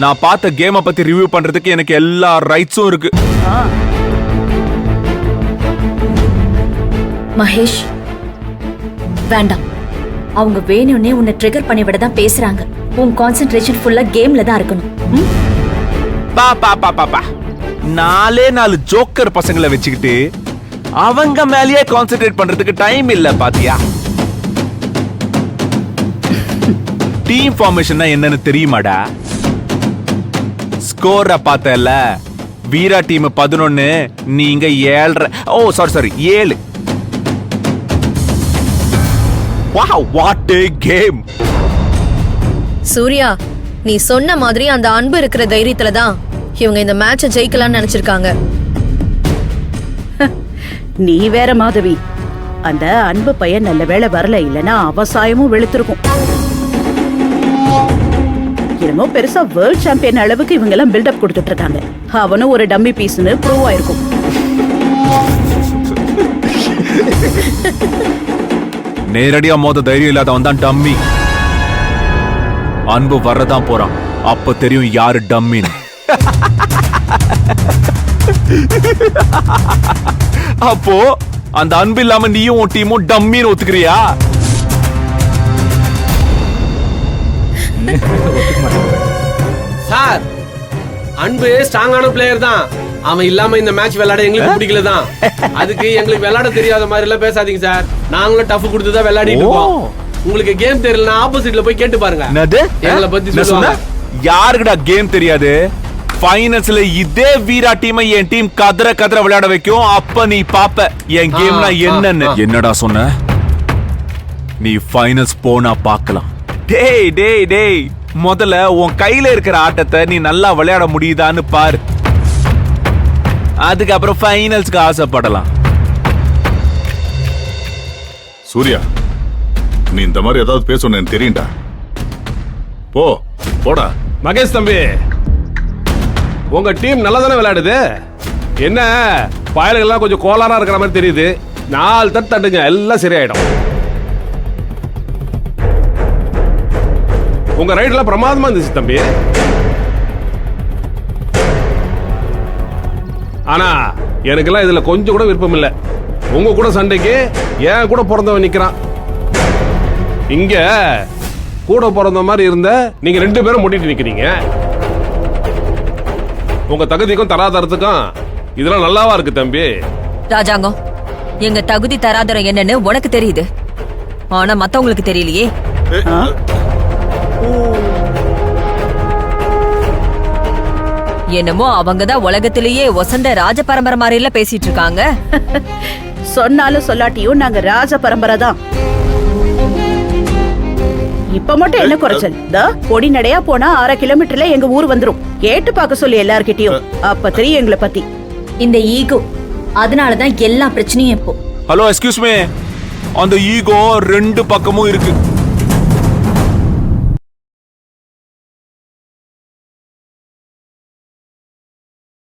நான் பார்த்த கேமை பத்தி ரிவ்யூ பண்றதுக்கு எனக்கு எல்லா ரைட்ஸும் இருக்கு. மகேஷ் வேண்டாம். அவங்க வேணும்னே உன்னை ட்ரிகர் பண்ணி விட தான் பேசுறாங்க. உன் கான்சென்ட்ரேஷன் ஃபுல்லா கேம்ல தான் இருக்கணும். பா பா பா பா பா 4 ஜோக்கர் பசங்களை வச்சுக்கிட்டு அவங்க மேலேயே கான்சென்ட்ரேட் பண்றதுக்கு டைம் இல்ல பாத்தியா? டீம் ஃபார்மேஷன் என்னன்னு தெரியுமாடா? ஸ்கோரை பார்த்தல, வீரா டீம் 11, நீங்க 7. Oh sorry 7. Wow what a game. Surya, நீ சொன்ன மாதிரி அந்த அன்பு இருக்கிற தைரியத்துல தான் இவங்க இந்த மேட்சை ஜெயிக்கலாம்னு நினைச்சிருக்காங்க. நீ வேற மாதவி, அந்த அன்பு பையன் நல்ல வேளை வரல, இல்லனா அவசாயமும் வெளுத்திருக்கும். என்னமோ பெருசா வேர்ல்ட் சாம்பியன் அளவுக்கு இவங்க எல்லாம் பில்டப் கொடுத்துட்டு இருக்காங்க. அவனும் ஒரு டம்மி பீஸ்னு ப்ரூவ் ஆயிருக்கும். நேரடியா மோத தைரியம் இல்லாதவன் தான் டம்மி. அன்பு வரதான் போறான், அப்ப தெரியும் யாரு டம்மின்னு. அப்போ அந்த அன்பு இல்லாம நீயும் உன் டீமும் டம்மின்னு ஒத்துக்கிறியா? சார், அன்பு ஸ்ட்ராங்கான பிளேயர் தான். அவன் இல்லாம இந்த மேட்ச் விளையாட எங்களுக்கு பிடிக்கல தான். அதுக்கு எங்களுக்கு விளையாட தெரியாத மாதிரி எல்லாம் பேசாதீங்க சார். நாங்களும் டஃப் கொடுத்து தான் விளையாடிட்டு இருக்கோம். உங்களுக்கு கேம் தெரியலனா ஆப்போசிட்ல போய் கேட்டு பாருங்க. எங்களை பத்தி சொல்லுவாங்க. யாருக்குடா கேம் தெரியாது? ஃபைனல்ஸ்ல இதே வீரா டீமை என் டீம் கதற கதற விளையாட வைக்கும். அப்ப நீ பாப்ப என் கேம்னா என்னன்னு. என்னடா சொன்ன? நீ ஃபைனல்ஸ் போனா பார்க்கலாம். டேய் டேய் டேய், முதல்ல உன் கையில இருக்கிற ஆட்டத்தை நீ நல்லா விளையாட முடியுதான்னு பாரு. அதுக்கப்புறம் ஃபைனல்ஸ்க்கு ஆசைப்படலாம். சூர்யா, நீ இந்த மாதிரி ஏதாவது பேசணும் தெரியும்டா. போடா. மகேஷ் தம்பி, உங்க டீம் நல்லா தானே விளையாடுது. என்ன பயல்கள்லாம் கொஞ்சம் கோளாரா இருக்கிற மாதிரி தெரியுது. 4 தட்டு தட்டுங்க, எல்லாம் சரியாயிடும். உங்க ரைட்லாம் பிரமாதமா இருந்துச்சு தம்பி. ஆனா எனக்கெல்லாம் இதுல கொஞ்சம் கூட விருப்பம் இல்ல. உங்க கூட சண்டைக்கு ஏன் கூட பிறந்தவன் நிக்கிறான். இங்க கூட பிறந்த மாதிரி இருந்த நீங்க 2 பேரும் முட்டிட்டு நிக்கிறீங்க. உங்க தகுதிக்கும் தராதரத்துக்கும் இதெல்லாம் நல்லாவா இருக்கு தம்பி? ராஜாங்கம், எங்க தகுதி தராதரம் என்னன்னு உனக்கு தெரியுது, ஆனா மத்தவங்களுக்கு தெரியலையே. என்னமோ அவங்கதான் உலகத்திலேயே ஒசந்த ராஜ பரம்பரை மாதிரில பேசிட்டு இருக்காங்க. சொன்னாலும் சொல்லாட்டியும் நாங்க ராஜ பரம்பரை தான். இப்ப மட்டும் என்ன குறைச்சல்? பொடி நடையா போனா 1/2 கிலோமீட்டர்ல எங்க ஊர் வந்துரும். கேட்டு பார்க்க சொல்லி எல்லார்கிட்டயும், அப்ப தெரியும் எங்களை பத்தி. இந்த ஈகோ, அதனாலதான் எல்லா பிரச்சனையும் இப்போ. ஹலோ எக்ஸ்கியூஸ் மீ, அந்த ஈகோ 2 பக்கமும் இருக்கு.